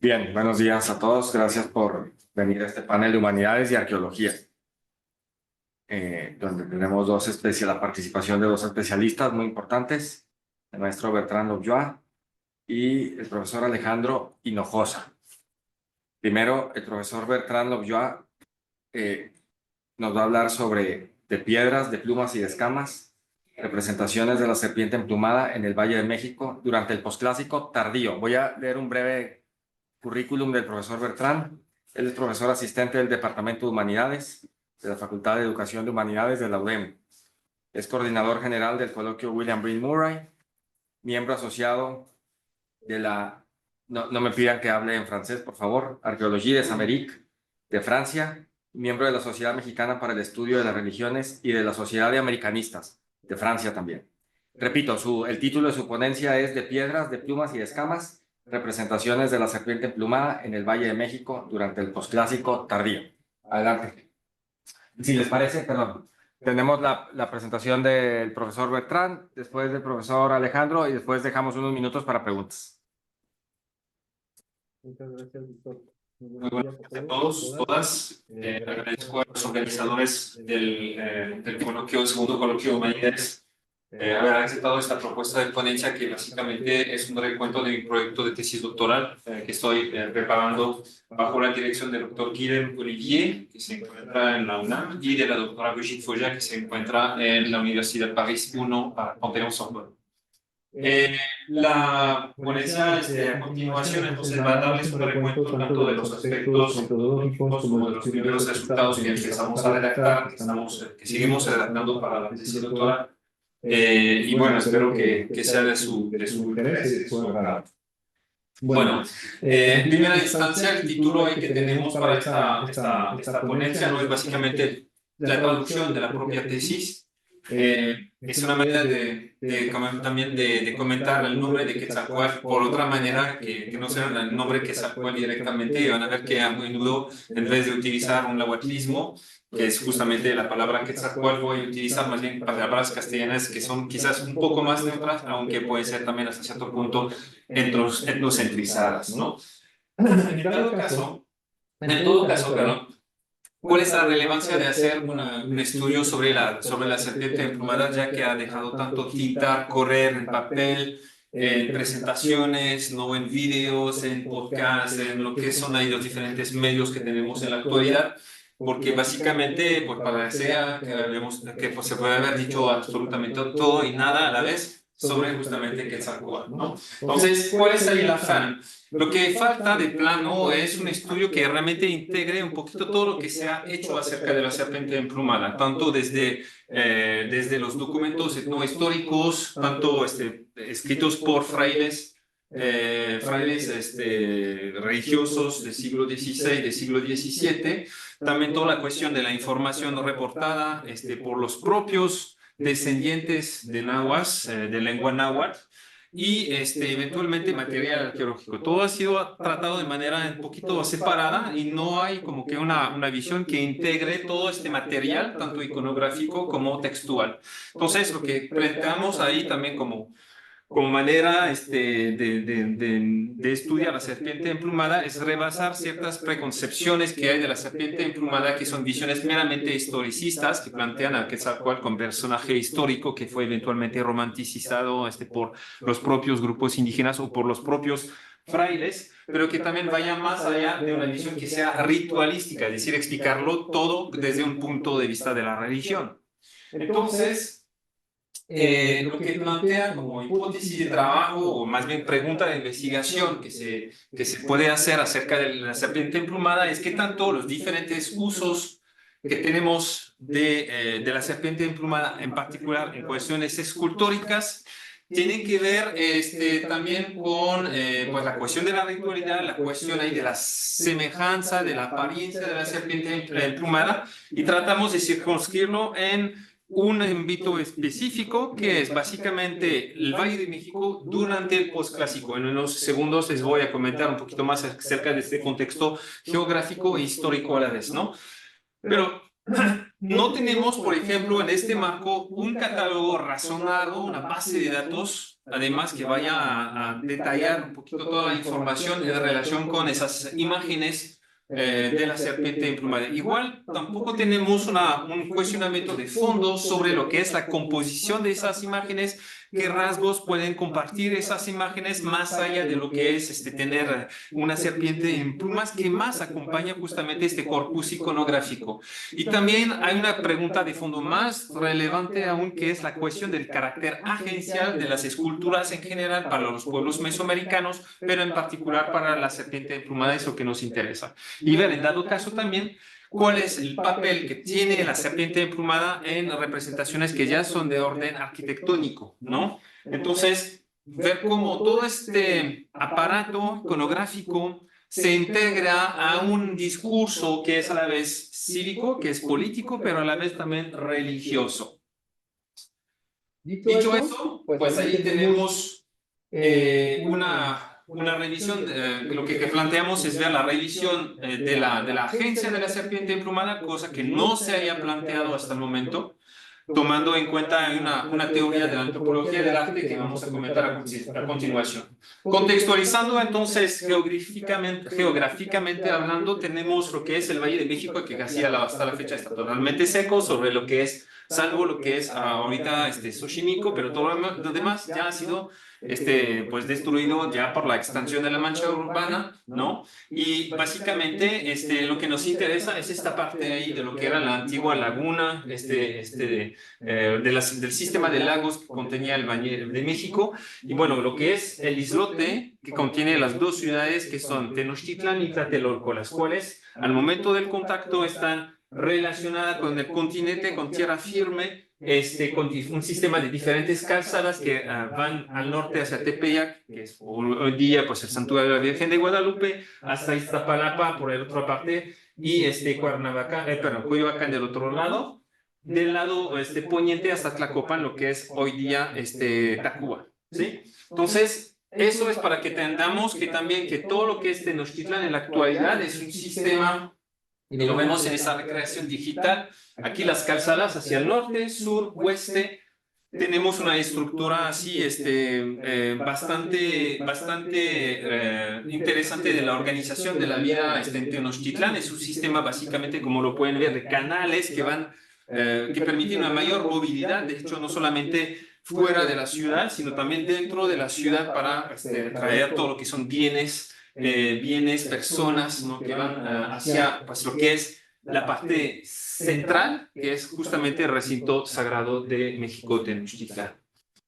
Bien, buenos días a todos. Gracias por venir a este panel de Humanidades y Arqueología, donde tenemos la participación de dos especialistas muy importantes, el maestro Bertrand Lobjois y el profesor Alejandro Hinojosa. Primero, el profesor Bertrand Lobjois nos va a hablar sobre de piedras, de plumas y de escamas, representaciones de la serpiente emplumada en el Valle de México durante el posclásico tardío. Voy a leer un breve currículum del profesor Bertrand. Él es profesor asistente del Departamento de Humanidades de la Facultad de Educación de Humanidades de la UDEM. Es coordinador general del coloquio William Breen Murray, miembro asociado de la, no me pidan que hable en francés, por favor, Arqueología des Amériques de Francia, miembro de la Sociedad Mexicana para el Estudio de las Religiones y de la Sociedad de Americanistas de Francia también. Repito, el título de su ponencia es De piedras, de plumas y de escamas, representaciones de la serpiente emplumada en el Valle de México durante el posclásico tardío. Adelante. Si les parece, perdón. Tenemos la presentación del profesor Bertrand, después del profesor Alejandro y después dejamos unos minutos para preguntas. Muchas gracias, doctor. Muy buenos días a todos, todas. Agradezco a los organizadores del coloquio, segundo coloquio de Humanidades, haber aceptado esta propuesta de ponencia que básicamente es un recuento de mi proyecto de tesis doctoral que estoy preparando bajo la dirección del doctor Guillaume Olivier, que se encuentra en la UNAM, y de la doctora Brigitte Foya, que se encuentra en la Universidad París 1 a Panthéon-Sorbonne. La ponencia a continuación entonces va a darles un recuento tanto de los aspectos metodológicos como de los primeros resultados que empezamos a redactar, que seguimos redactando para la tesis doctoral. Y bueno, espero que sea de su interés y de su agrado. Bueno, en primera instancia, el título que tenemos para esta ponencia no es básicamente la traducción de la propia tesis. Es una manera también de comentar el nombre de Quetzalcóatl por otra manera que no sea el nombre Quetzalcóatl directamente. Y van a ver que a menudo, en vez de utilizar un nahuatlismo, que es justamente la palabra Quetzalcóatl, voy a utilizar más bien palabras castellanas que son quizás un poco más neutras, aunque pueden ser también hasta cierto punto etnocentrizadas, ¿no? En todo caso, claro, ¿cuál es la relevancia de hacer un estudio sobre la serpiente emplumada, ya que ha dejado tanto tinta correr en papel, en presentaciones, no en videos, en podcasts, en lo que son ahí los diferentes medios que tenemos en la actualidad? Porque básicamente, pues parecía que pues, se puede haber dicho absolutamente todo y nada a la vez sobre justamente Quetzalcóatl, ¿no? Entonces, ¿cuál es ahí el afán? Lo que falta de plano es un estudio que realmente integre un poquito todo lo que se ha hecho acerca de la serpiente emplumada, tanto desde los documentos etnohistóricos, tanto escritos por frailes religiosos del siglo XVI, del siglo XVII, también toda la cuestión de la información reportada por los propios descendientes de nahuas, de lengua náhuatl, y eventualmente material arqueológico. Todo ha sido tratado de manera un poquito separada y no hay como que una visión que integre todo este material, tanto iconográfico como textual. Entonces, lo que planteamos ahí también como manera de estudiar la serpiente emplumada es rebasar ciertas preconcepciones que hay de la serpiente emplumada, que son visiones meramente historicistas, que plantean a Quetzalcóatl como personaje histórico que fue eventualmente romanticizado por los propios grupos indígenas o por los propios frailes, pero que también vaya más allá de una visión que sea ritualística, es decir, explicarlo todo desde un punto de vista de la religión. Entonces, lo que plantea como hipótesis de trabajo, o más bien pregunta de investigación que se puede hacer acerca de la serpiente emplumada, es que tanto los diferentes usos que tenemos de la serpiente emplumada, en particular en cuestiones escultóricas, tienen que ver también con pues la cuestión de la ritualidad, la cuestión ahí de la semejanza, de la apariencia de la serpiente emplumada, y tratamos de circunscribirlo en un ámbito específico que es básicamente el Valle de México durante el posclásico. En unos segundos les voy a comentar un poquito más acerca de este contexto geográfico e histórico a la vez, ¿no? Pero no tenemos, por ejemplo, en este marco, un catálogo razonado, una base de datos, además que vaya a detallar un poquito toda la información en relación con esas imágenes de la serpiente emplumada. Igual, tampoco tenemos un cuestionamiento de fondo sobre lo que es la composición de esas imágenes, qué rasgos pueden compartir esas imágenes más allá de lo que es tener una serpiente en plumas que más acompaña justamente este corpus iconográfico. Y también hay una pregunta de fondo más relevante aún, que es la cuestión del carácter agencial de las esculturas en general para los pueblos mesoamericanos, pero en particular para la serpiente emplumada, es lo que nos interesa. Y ver, en dado caso también, cuál es el papel que tiene la serpiente emplumada en representaciones que ya son de orden arquitectónico, ¿no? Entonces, ver cómo todo este aparato iconográfico se integra a un discurso que es a la vez cívico, que es político, pero a la vez también religioso. Dicho eso, pues ahí tenemos una revisión, lo que planteamos es ver la revisión de la agencia de la serpiente emplumada, cosa que no se haya planteado hasta el momento, tomando en cuenta una teoría de la antropología del arte que vamos a comentar a continuación. Contextualizando entonces geográficamente hablando, tenemos lo que es el Valle de México, que casi hasta la fecha está totalmente seco, sobre lo que es, salvo lo que es ahorita Xochimilco, pero todo lo demás ya ha sido pues destruido ya por la expansión de la mancha urbana, ¿no? Y básicamente lo que nos interesa es esta parte ahí de lo que era la antigua laguna, del sistema de lagos que contenía el Valle de México, y bueno, lo que es el islote que contiene las dos ciudades que son Tenochtitlan y Tlatelolco, las cuales al momento del contacto están relacionadas con el continente, con tierra firme, con un sistema de diferentes calzadas que van al norte hacia Tepeyac, que es hoy día pues el santuario de la Virgen de Guadalupe, hasta Iztapalapa por la otra parte, y Coyoacán del otro lado, del lado poniente hasta Tlacopan, lo que es hoy día Tacuba, ¿sí? Entonces, eso es para que entendamos que también que todo lo que es Tenochtitlan en la actualidad es un sistema, y lo vemos en esa recreación digital. Aquí las calzadas hacia el norte, sur, oeste. Tenemos una estructura así bastante interesante de la organización de la vida en Tenochtitlán. Es un sistema básicamente, como lo pueden ver, de canales que permiten una mayor movilidad. De hecho, no solamente fuera de la ciudad, sino también dentro de la ciudad para traer todo lo que son bienes, personas, ¿no? Que van hacia pues, lo que es la parte central, que es justamente el recinto sagrado de México Tenochtitlán.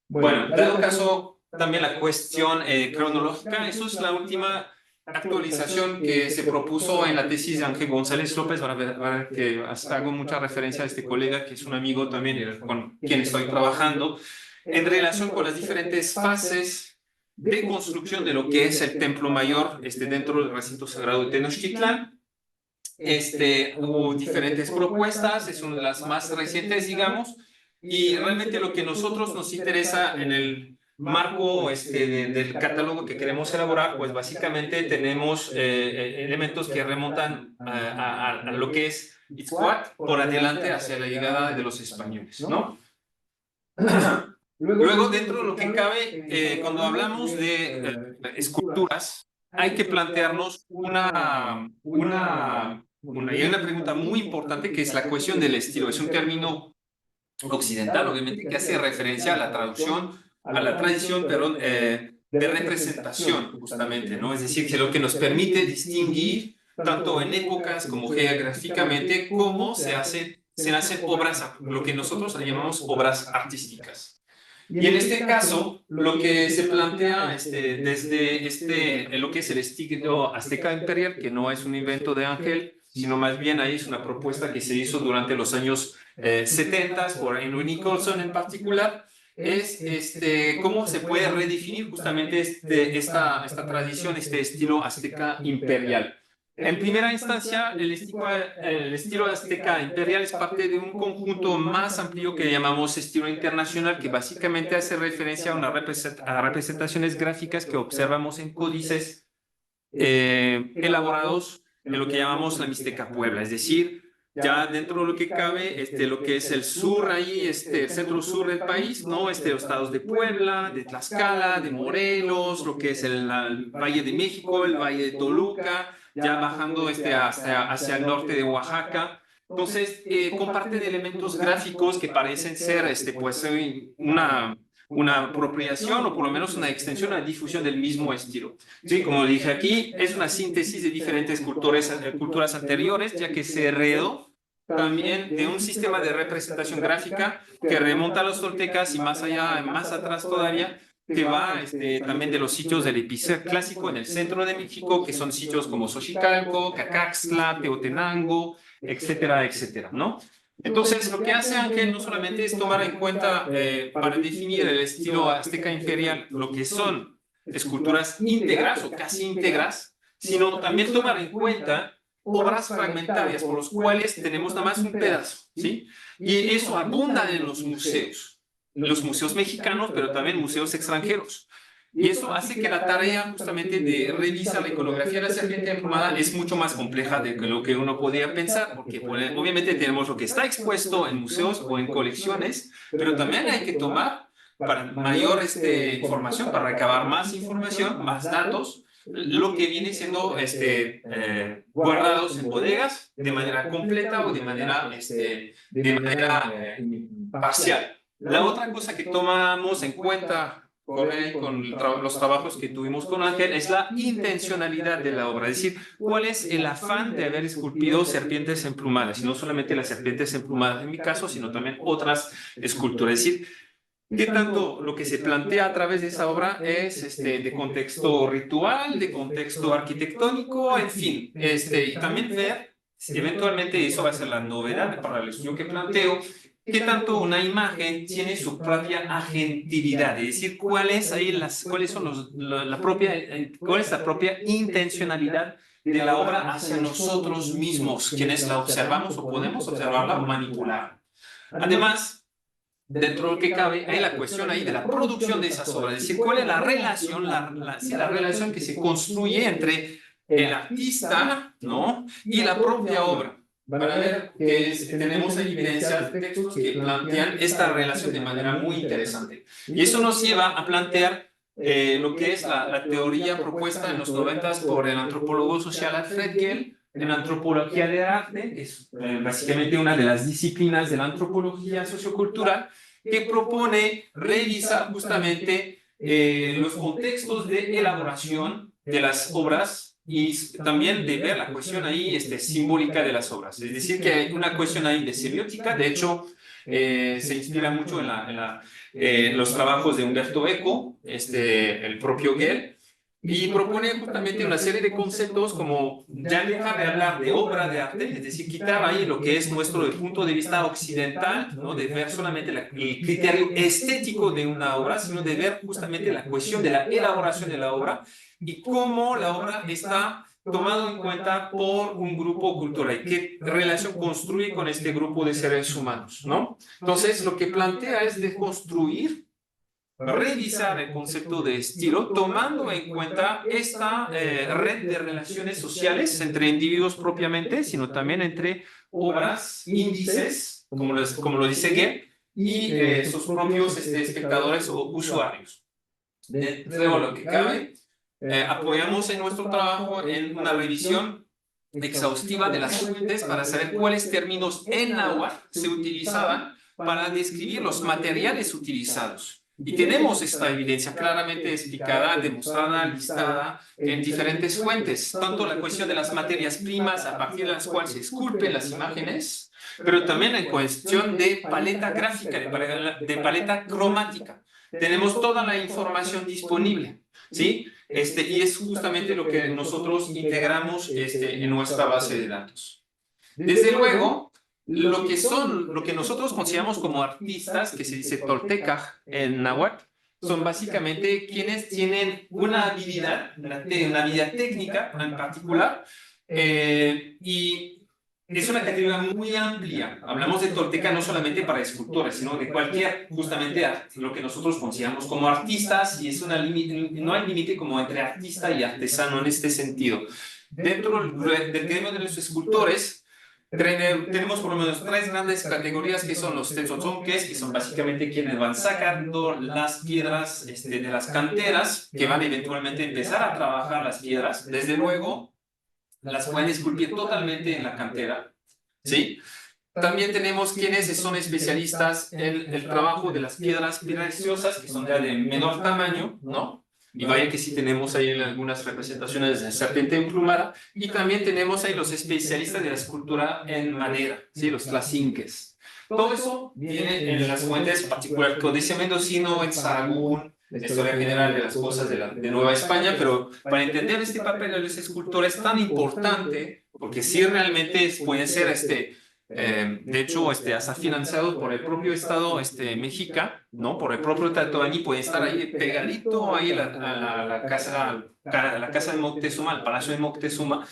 Bueno, en todo caso, también la cuestión cronológica, eso es la última actualización que se propuso en la tesis de Ángel González López. Van a ver que hasta hago mucha referencia a este colega, que es un amigo también con quien estoy trabajando, en relación con las diferentes fases de construcción de lo que es el Templo Mayor dentro del recinto sagrado de Tenochtitlán. Hubo diferentes propuestas, es una de las más recientes, digamos, y realmente lo que nosotros nos interesa en el marco del catálogo que queremos elaborar, pues básicamente tenemos elementos que remontan a lo que es Itzcuat por adelante hacia la llegada de los españoles, ¿no? Luego, dentro de lo que cabe, cuando hablamos de esculturas, hay que plantearnos y hay una pregunta muy importante que es la cuestión del estilo. Es un término occidental, obviamente, que hace referencia a la traducción, a la tradición, perdón, de representación, justamente, ¿no? Es decir, que lo que nos permite distinguir, tanto en épocas como geográficamente, cómo se hacen obras, lo que nosotros llamamos obras artísticas. Y en este caso, lo que se plantea desde lo que es el estilo azteca imperial, que no es un invento de Ángel, sino más bien ahí es una propuesta que se hizo durante los años 70 por Henry Nicholson en particular, es cómo se puede redefinir justamente esta tradición, este estilo azteca imperial. En primera instancia, el estilo azteca imperial es parte de un conjunto más amplio que llamamos estilo internacional, que básicamente hace referencia a representaciones gráficas que observamos en códices elaborados en lo que llamamos la Mixteca Puebla, es decir, ya dentro de lo que cabe, lo que es el sur ahí, el centro sur del país, ¿no? Los estados de Puebla, de Tlaxcala, de Morelos, lo que es el Valle de México, el Valle de Toluca, ya bajando hacia el norte de Oaxaca. Entonces, comparten elementos gráficos que parecen ser, pues, una apropiación o por lo menos una extensión, una difusión del mismo estilo. Sí, como dije aquí, es una síntesis de diferentes culturas anteriores, ya que se heredó también de un sistema de representación gráfica que remonta a los toltecas y más allá, más atrás todavía, que va también de los sitios del epicentro clásico en el centro de México, que son sitios como Xochicalco, Cacaxtla, Teotenango, etcétera, etcétera, ¿no? Entonces, lo que hace Ángel no solamente es tomar en cuenta para definir el estilo azteca imperial lo que son esculturas íntegras o casi íntegras, sino también tomar en cuenta obras fragmentarias por los cuales tenemos nada más un pedazo, ¿sí? Y eso abunda en los museos mexicanos, pero también museos extranjeros. Y eso hace que la tarea justamente de revisar la iconografía de la serpiente emplumada es mucho más compleja de lo que uno podría pensar, porque obviamente tenemos lo que está expuesto en museos o en colecciones, pero también hay que tomar para mayor información, para recabar más información, más datos, lo que viene siendo guardados en bodegas de manera completa o de manera parcial. La otra cosa que tomamos en cuenta con los trabajos que tuvimos con Ángel es la intencionalidad de la obra, es decir, cuál es el afán de haber esculpido serpientes emplumadas, y no solamente las serpientes emplumadas en mi caso, sino también otras esculturas, es decir, qué tanto lo que se plantea a través de esa obra es de contexto ritual, de contexto arquitectónico, en fin, y también ver, eventualmente eso va a ser la novedad para el estudio que planteo, qué tanto una imagen tiene su propia agentividad, es decir, cuál es la propia intencionalidad de la obra hacia nosotros mismos, quienes la observamos o podemos observarla o manipular. Además, dentro de lo que cabe, hay la cuestión ahí de la producción de esas obras, es decir, cuál es la relación, la relación que se construye entre el artista, ¿no?, y la propia obra. Van a ver que tenemos evidencias de textos que plantean esta relación de manera muy interesante. Y eso nos lleva a plantear lo que es la teoría propuesta en los 90 por el antropólogo social Alfred Gell, en antropología del arte, que es básicamente una de las disciplinas de la antropología sociocultural, que propone revisar justamente los contextos de elaboración de las obras y también de ver la cuestión ahí simbólica de las obras. Es decir, que hay una cuestión ahí de semiótica, de hecho, se inspira mucho en los trabajos de Umberto Eco, el propio Gell, y propone justamente una serie de conceptos como ya dejar de hablar de obra de arte, es decir, quitar ahí lo que es nuestro punto de vista occidental, ¿no?, de ver solamente el criterio estético de una obra, sino de ver justamente la cuestión de la elaboración de la obra y cómo la obra está tomado en cuenta por un grupo cultural y qué relación construye con este grupo de seres humanos, ¿no? Entonces, lo que plantea es de construir, revisar el concepto de estilo, tomando en cuenta esta red de relaciones sociales entre individuos propiamente, sino también entre obras, índices, como lo dice Gell, y sus propios espectadores o usuarios. Dentro de lo que cabe, apoyamos en nuestro trabajo en una revisión exhaustiva de las fuentes para saber cuáles términos en náhuatl se utilizaban para describir los materiales utilizados. Y tenemos esta evidencia claramente explicada, demostrada, listada en diferentes fuentes, tanto la cuestión de las materias primas a partir de las cuales se esculpen las imágenes, pero también en cuestión de paleta gráfica, de paleta cromática. Tenemos toda la información disponible, ¿sí? Y es justamente lo que nosotros integramos en nuestra base de datos. Desde luego, lo que nosotros consideramos como artistas, que se dice tolteca en náhuatl, son básicamente quienes tienen una habilidad técnica en particular, y es una categoría muy amplia. Hablamos de tolteca no solamente para escultores, sino de cualquier, justamente, lo que nosotros consideramos como artistas, y no hay límite como entre artista y artesano en este sentido. Dentro del gremio de los escultores, Tenemos por lo menos tres grandes categorías que son los tetzontzonques, que son básicamente quienes van sacando las piedras de las canteras, que van eventualmente a empezar a trabajar las piedras. Desde luego, las pueden esculpir totalmente en la cantera, ¿sí? También tenemos quienes son especialistas en el trabajo de las piedras preciosas, que son ya de menor tamaño, ¿no? Y vaya que sí tenemos ahí algunas representaciones de serpiente emplumada. Y también tenemos ahí los especialistas de la escultura en madera, ¿sí? Los tlazinques. Todo eso viene en las fuentes, en particular Códice Mendocino, en Sahagún, la historia general de las cosas de Nueva España, pero para entender este papel de los escultores tan importante, porque sí realmente pueden ser de hecho, hasta financiado por el propio Estado mexica, ¿no? Por el propio Tlatoani, puede estar ahí pegadito ahí a la casa de Moctezuma, al Palacio de Moctezuma,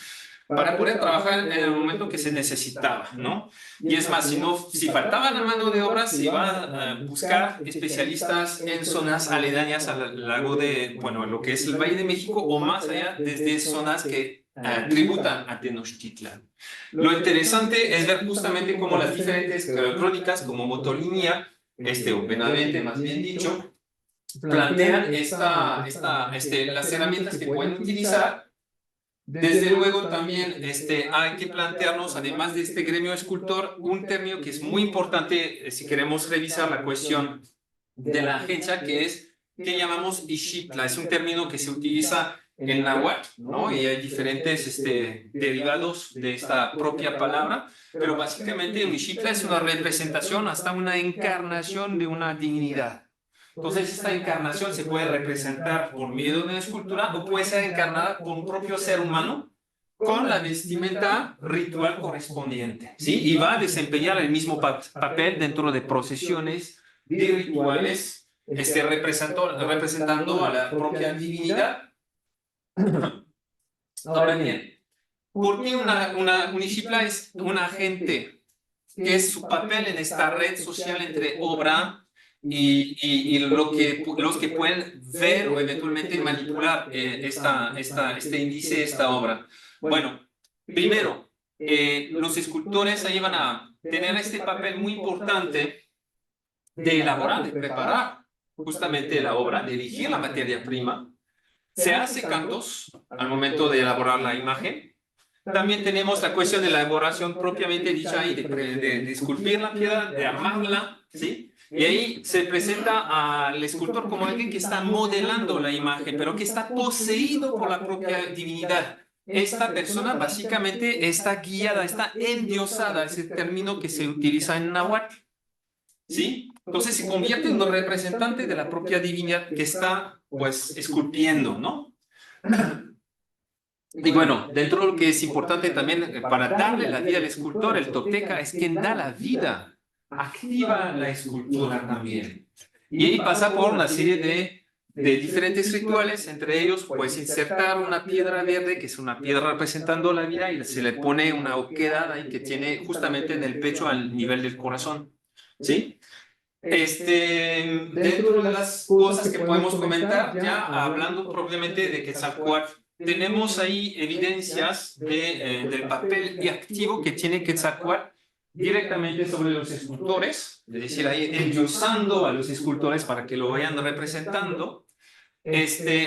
para poder trabajar en el momento que se necesitaba, ¿no? Y es más, si faltaba la mano de obra, se iba a buscar especialistas en zonas aledañas al lago bueno, lo que es el Valle de México, o más allá, desde zonas que tributan a Tenochtitlan. Lo interesante es ver justamente cómo las diferentes crónicas, como Motolinía, o Benavente, más bien dicho, plantean las herramientas que pueden utilizar. Desde luego también hay que plantearnos, además de este gremio escultor, un término que es muy importante si queremos revisar la cuestión de la agencia, que llamamos Ixitla. Es un término que se utiliza en náhuatl, ¿no? Y hay diferentes derivados de esta propia palabra, pero básicamente un Ixitla es una representación, hasta una encarnación de una divinidad. Entonces, esta encarnación se puede representar por medio de una escultura o puede ser encarnada por un propio ser humano con la vestimenta ritual correspondiente, ¿sí? Y va a desempeñar el mismo papel dentro de procesiones, de rituales, representando a la propia divinidad. Ahora bien, ¿por qué un Ixitla es un agente? ¿Qué es su papel en esta red social entre obra y los que pueden ver o eventualmente manipular este índice, esta obra? Bueno, primero, los escultores ahí van a tener este papel muy importante de elaborar, de preparar justamente la obra, de elegir la materia prima. Se hace cantos al momento de elaborar la imagen. También tenemos la cuestión de la elaboración propiamente dicha y de esculpir la piedra, de armarla, ¿sí? Y ahí se presenta al escultor como alguien que está modelando la imagen, pero que está poseído por la propia divinidad. Esta persona básicamente está guiada, está endiosada, ese término que se utiliza en náhuatl, ¿sí? Entonces se convierte en un representante de la propia divinidad que está, pues, esculpiendo, ¿no? Y bueno, dentro de lo que es importante también para darle la vida al escultor, el tolteca es quien da la vida, activa la escultura también. Y ahí pasa por una serie de diferentes rituales, entre ellos pues insertar una piedra verde, que es una piedra representando la vida, y se le pone una oquedad ahí que tiene justamente en el pecho al nivel del corazón, ¿sí? Dentro de las cosas que podemos comentar, ya hablando propiamente de Quetzalcóatl, tenemos ahí evidencias del papel activo que tiene Quetzalcóatl directamente sobre los escultores, es decir, ahí endiosando a los escultores para que lo vayan representando,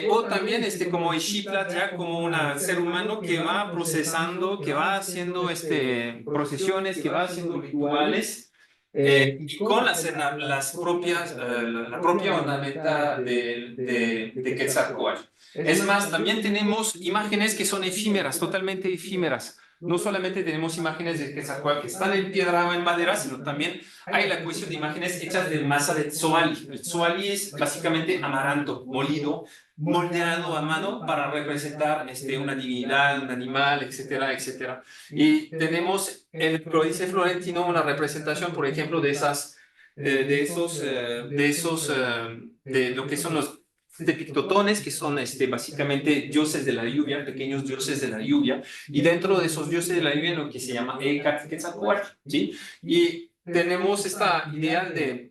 o también como Ixitla, ya como un ser humano que va procesando, que va haciendo procesiones, que va haciendo rituales, y con las propias, la propia ornamenta de Quetzalcóatl. Es más, también tenemos imágenes que son efímeras, totalmente efímeras. No solamente tenemos imágenes de Quetzalcóatl que están en piedra o en madera, sino también hay la cuestión de imágenes hechas de masa de tzoali. El tzoali es básicamente amaranto molido, moldeado a mano para representar una divinidad, un animal, etcétera, etcétera. Y tenemos en el Códice Florentino una representación, por ejemplo, de lo que son los pictotones, que son básicamente dioses de la lluvia, pequeños dioses de la lluvia, y dentro de esos dioses de la lluvia lo que se llama Quetzalcóatl, ¿sí? Y tenemos esta idea de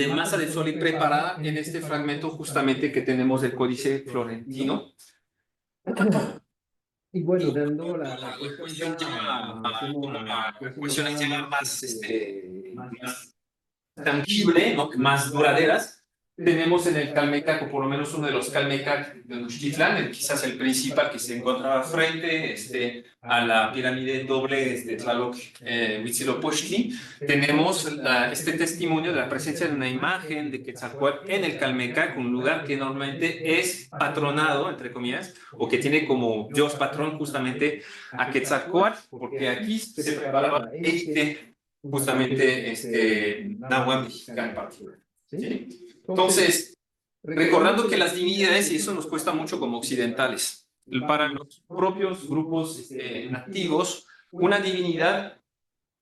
masa de tzoali preparada en este fragmento justamente que tenemos del Códice Florentino. Y bueno, Y dando la la cuestión cuestión ya, ya, avancemos como a la cuestiones cuestión es ya ya más, más, más tangible, ¿no? Más duraderas. Tenemos en el Calmecac, o por lo menos uno de los Calmecac de Tenochtitlán, quizás el principal que se encontraba frente a la pirámide doble de Tlaloc Huitzilopochtli. Tenemos este testimonio de la presencia de una imagen de Quetzalcóatl en el Calmecac, un lugar que normalmente es patronado, entre comillas, o que tiene como dios patrón justamente a Quetzalcóatl, porque aquí se preparaba la élite justamente náhuatl mexicano en particular. ¿Sí? Entonces, recordando que las divinidades, y eso nos cuesta mucho como occidentales, para los propios grupos nativos, una divinidad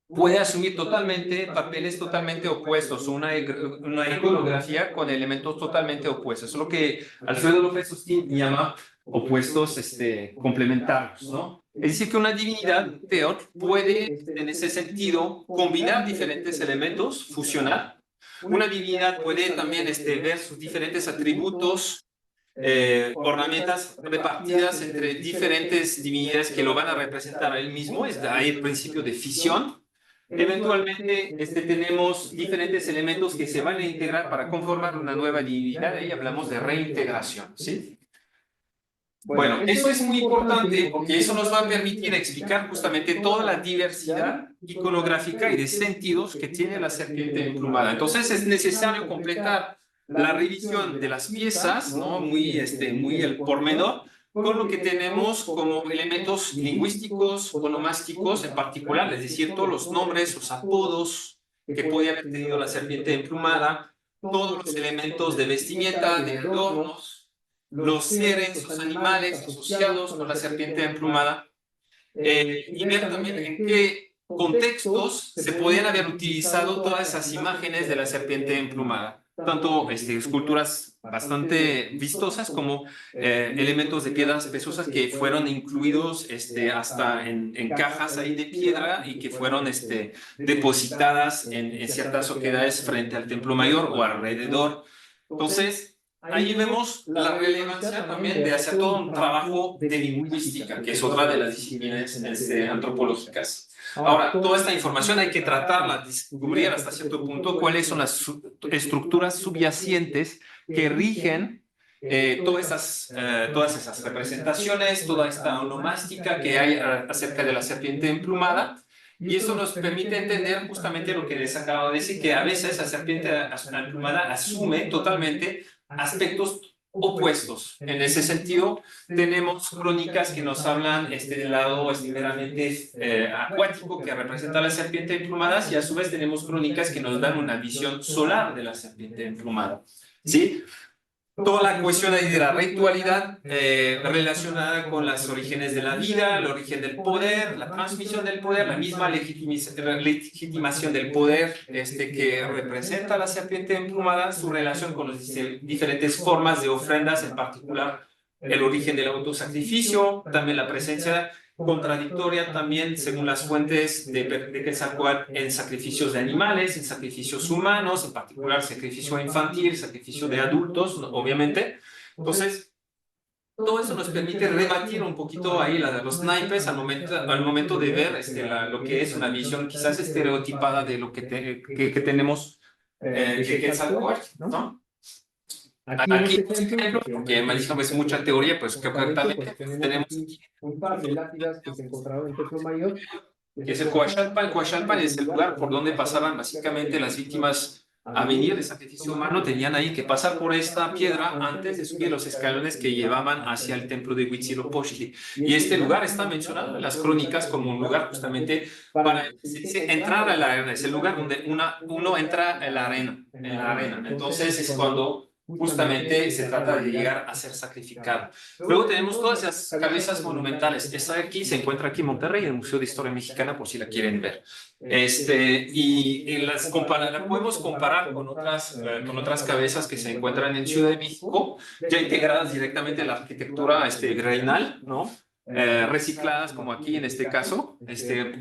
puede asumir totalmente papeles totalmente opuestos, una iconografía con elementos totalmente opuestos. Es lo que Alfredo López Austin llama opuestos complementarios, ¿no? Es decir, que una divinidad, Teot, puede, en ese sentido, combinar diferentes elementos, fusionar. Una divinidad puede también ver sus diferentes atributos, ornamentas repartidas entre diferentes divinidades que lo van a representar a él mismo. Es ahí el principio de fisión. Eventualmente tenemos diferentes elementos que se van a integrar para conformar una nueva divinidad. Ahí hablamos de reintegración, ¿sí? Bueno, eso es muy importante porque eso nos va a permitir explicar justamente toda la diversidad iconográfica y de sentidos que tiene la serpiente emplumada. Entonces es necesario completar la revisión de las piezas, ¿no? Muy el pormenor, con lo que tenemos como elementos lingüísticos, onomásticos en particular, es decir, todos los nombres, los apodos que puede haber tenido la serpiente emplumada, todos los elementos de vestimenta, de adornos, los seres, los animales asociados con la serpiente emplumada, y ver también en qué contextos se podían haber utilizado todas esas imágenes de la serpiente emplumada, tanto esculturas bastante vistosas como elementos de piedras preciosas que fueron incluidos hasta en cajas ahí de piedra y que fueron depositadas en ciertas oquedades frente al Templo Mayor o alrededor. Entonces, ahí vemos la relevancia también de hacer todo un trabajo de lingüística, que es otra de las disciplinas antropológicas. Ahora, toda esta información hay que tratarla, descubrir hasta cierto punto cuáles son las estructuras subyacentes que rigen todas esas representaciones, toda esta onomástica que hay acerca de la serpiente emplumada. Y eso nos permite entender justamente lo que les acabo de decir, que a veces la serpiente emplumada asume totalmente aspectos opuestos. En ese sentido, tenemos crónicas que nos hablan del lado meramente acuático que representa la serpiente emplumada, y a su vez tenemos crónicas que nos dan una visión solar de la serpiente emplumada. ¿Sí? Toda la cuestión ahí de la ritualidad relacionada con los orígenes de la vida, el origen del poder, la transmisión del poder, la misma legitimación del poder que representa la serpiente emplumada, su relación con las diferentes formas de ofrendas, en particular el origen del autosacrificio, también la presencia contradictoria también según las fuentes de Quetzalcóatl en sacrificios de animales, en sacrificios humanos, en particular sacrificio infantil, sacrificio de adultos, obviamente. Entonces, todo eso nos permite rebatir un poquito ahí los naipes al momento de ver lo que es una visión quizás estereotipada de lo que tenemos de Quetzalcóatl, ¿no? Aquí en Aquí, este ejemplo, porque me dijo es mucha teoría, pues que pues concretamente tenemos tenemos aquí un par de lápidas que se encontraron en el Templo Mayor, que es el Coachalpan. Coachalpan es el lugar por donde pasaban básicamente las víctimas a venir de sacrificio humano. Tenían ahí que pasar por esta piedra antes de subir los escalones que llevaban hacia el templo de Huitzilopochtli. Y este lugar está mencionado en las crónicas como un lugar justamente para, se dice, entrar a la arena. Es el lugar donde uno entra en la arena. Entonces es cuando justamente se trata de llegar a ser sacrificado. Luego tenemos todas esas cabezas monumentales. Esta de aquí se encuentra aquí en Monterrey, en el Museo de Historia Mexicana, por si la quieren ver. Y las podemos comparar con otras cabezas que se encuentran en Ciudad de México, ya integradas directamente en la arquitectura reinal, ¿no? Recicladas como aquí en este caso,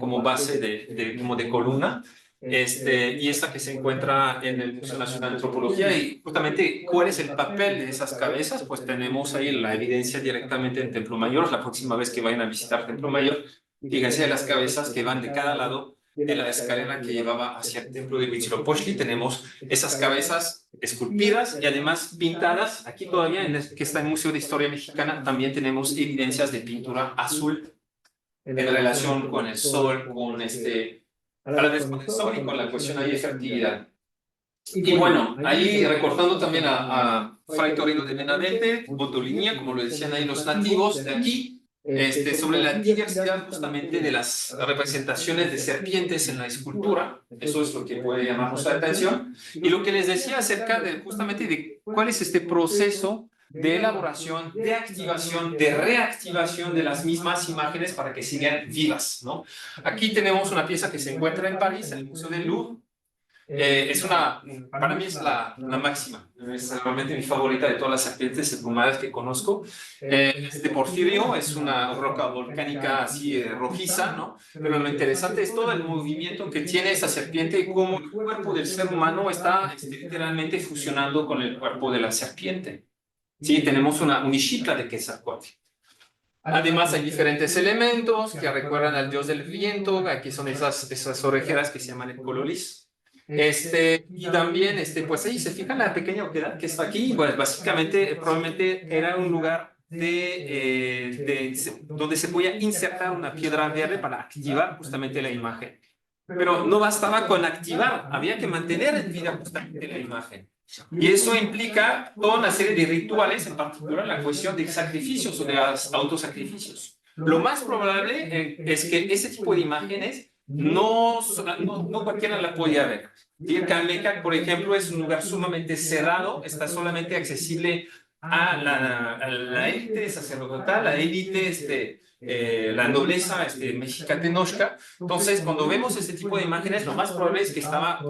como base como de columna. y esta que se encuentra en el Museo Nacional de Antropología. Y justamente, ¿cuál es el papel de esas cabezas? Pues tenemos ahí la evidencia directamente en Templo Mayor. La próxima vez que vayan a visitar Templo Mayor, fíjense las cabezas que van de cada lado de la escalera que llevaba hacia el templo de Huitzilopochtli. Tenemos esas cabezas esculpidas y además pintadas. Aquí todavía, que está en el Museo de Historia Mexicana, también tenemos evidencias de pintura azul en relación con el sol, con a la vez con el sol y con la cuestión ahí de fertilidad. Y bueno, ahí recordando también a Fray Torino de Benavente, Botolinia, como lo decían ahí los nativos de aquí, sobre la diversidad justamente de las representaciones de serpientes en la escultura. Eso es lo que puede llamarnos la atención. Y lo que les decía acerca de justamente de cuál es este proceso de elaboración, de activación, de reactivación de las mismas imágenes para que sigan vivas, ¿no? Aquí tenemos una pieza que se encuentra en París, en el Museo del Louvre. Para mí es la máxima, es realmente mi favorita de todas las serpientes emplumadas que conozco. Es de porfirio, es una roca volcánica así rojiza, ¿no? Pero lo interesante es todo el movimiento que tiene esta serpiente y cómo el cuerpo del ser humano está literalmente fusionando con el cuerpo de la serpiente. Sí, tenemos un Ixitla de Quetzalcóatl. Además hay diferentes elementos que recuerdan al dios del viento. Aquí son esas orejeras que se llaman el cololis. Y también, pues ahí se fijan la pequeña oquedad que está aquí. Pues básicamente, probablemente era un lugar donde se podía insertar una piedra verde para activar justamente la imagen. Pero no bastaba con activar, había que mantener en vida justamente la imagen. Y eso implica toda una serie de rituales, en particular la cuestión de sacrificios o de autosacrificios. Lo más probable es que ese tipo de imágenes no cualquiera la podía ver. Y el Calmecac, por ejemplo, es un lugar sumamente cerrado, está solamente accesible a la élite sacerdotal, la élite, la nobleza mexicatenochca. Entonces, cuando vemos este tipo de imágenes, lo más probable es que estaba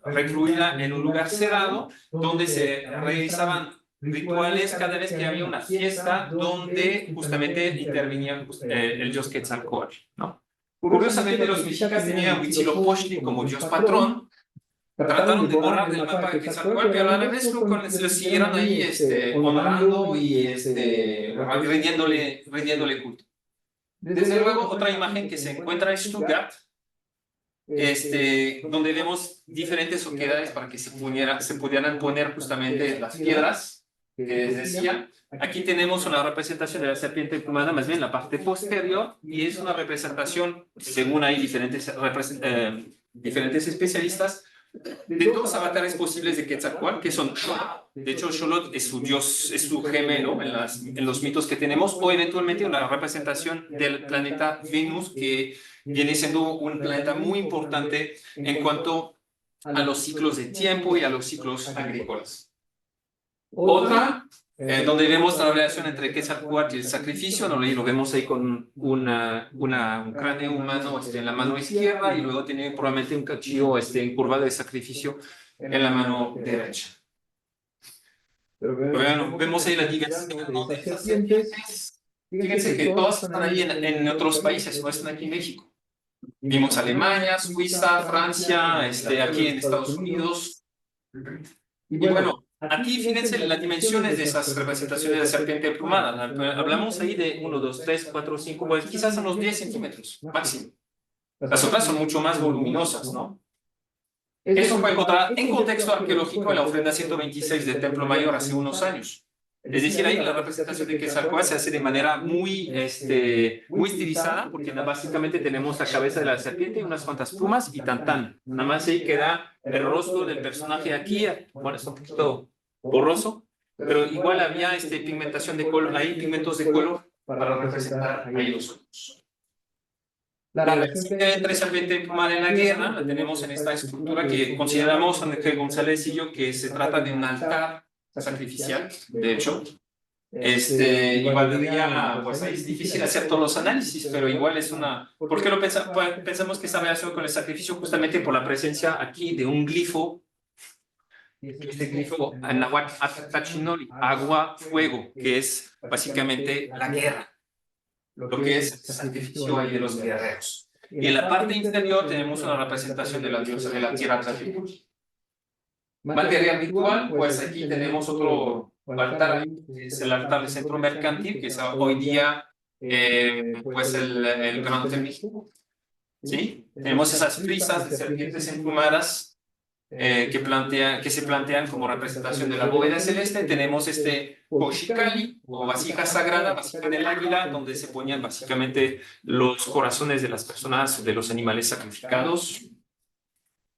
recluida en un lugar cerrado, donde se realizaban rituales cada vez que había una fiesta, donde justamente intervenía el dios Quetzalcóatl, ¿no? Curiosamente, los mexicas tenían a Huitzilopochtli como dios patrón. Trataron de borrar del mapa de Quetzalcóatl, pero a la vez lo siguieron ahí honorando y rindiéndole culto. Desde luego, otra imagen que se encuentra en Stuttgart, donde vemos diferentes oquedades para que se pudieran poner justamente las piedras que les decía. Aquí tenemos una representación de la serpiente emplumada, más bien la parte posterior, y es una representación, según hay diferentes especialistas, de dos avatares posibles de Quetzalcóatl, que son Xolotl. De hecho, Xolotl es su dios, es su gemelo en los mitos que tenemos, o eventualmente una representación del planeta Venus, que viene siendo un planeta muy importante en cuanto a los ciclos de tiempo y a los ciclos agrícolas. Otra, donde vemos la relación entre Quetzalcóatl y el sacrificio, donde lo vemos ahí con un cráneo humano en la mano izquierda y luego tiene probablemente un cachillo encurvado de sacrificio en la mano derecha. Bueno, vemos ahí la diversidad de esas serpientes. Fíjense que todas están ahí en otros países, no están aquí en México. Vimos Alemania, Suiza, Francia, aquí en Estados Unidos. Y bueno, aquí fíjense las dimensiones de esas representaciones de serpiente emplumada. Hablamos ahí de 1, 2, 3, 4, 5, pues quizás unos 10 centímetros máximo. Las otras son mucho más voluminosas, ¿no? Eso fue encontrado en contexto arqueológico en la ofrenda 126 del Templo Mayor hace unos años. Es decir, ahí la representación de Quetzalcóatl se hace de manera muy estilizada, porque básicamente tenemos la cabeza de la serpiente, unas cuantas plumas y tan. Nada más ahí queda el rostro del personaje aquí. Bueno, está un poquito borroso, pero igual había pigmentación de color, ahí pigmentos de color para representar ahí los ojos. La relación entre serpiente emplumada en la guerra la tenemos en esta escultura que consideramos, Ángel González y yo, que se trata de un altar sacrificial, de hecho. Igual diría, pues ahí es difícil hacer todos los análisis, pero igual es una... ¿Por qué lo pensamos que está relacionado con el sacrificio? Justamente por la presencia aquí de un glifo, este glifo en náhuatl Atachinoli, agua, fuego, que es básicamente la guerra, lo que es el sacrificio ahí de los guerreros. Y en la parte inferior tenemos una representación de la diosa de la tierra Tlatelolco. Material ritual, pues aquí tenemos otro altar, es el altar del centro mercantil, que es hoy día pues el Gran Templo. ¿Sí? Tenemos esas frisas de serpientes emplumadas que se plantean como representación de la bóveda celeste. Tenemos este Xochicalli, o vasija sagrada, vasija del águila, donde se ponían básicamente los corazones de las personas, de los animales sacrificados.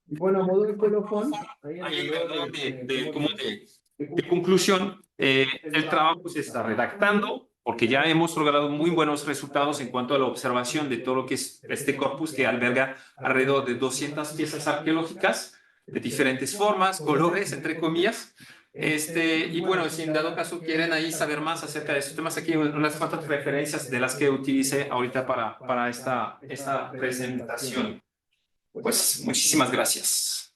Y bueno, a modo de colofón, Ahí alrededor de conclusión, el trabajo se está redactando porque ya hemos logrado muy buenos resultados en cuanto a la observación de todo lo que es este corpus, que alberga alrededor de 200 piezas arqueológicas de diferentes formas, colores, entre comillas. Y bueno, si en dado caso quieren ahí saber más acerca de estos temas, aquí unas cuantas referencias de las que utilicé ahorita para esta presentación. Pues muchísimas gracias.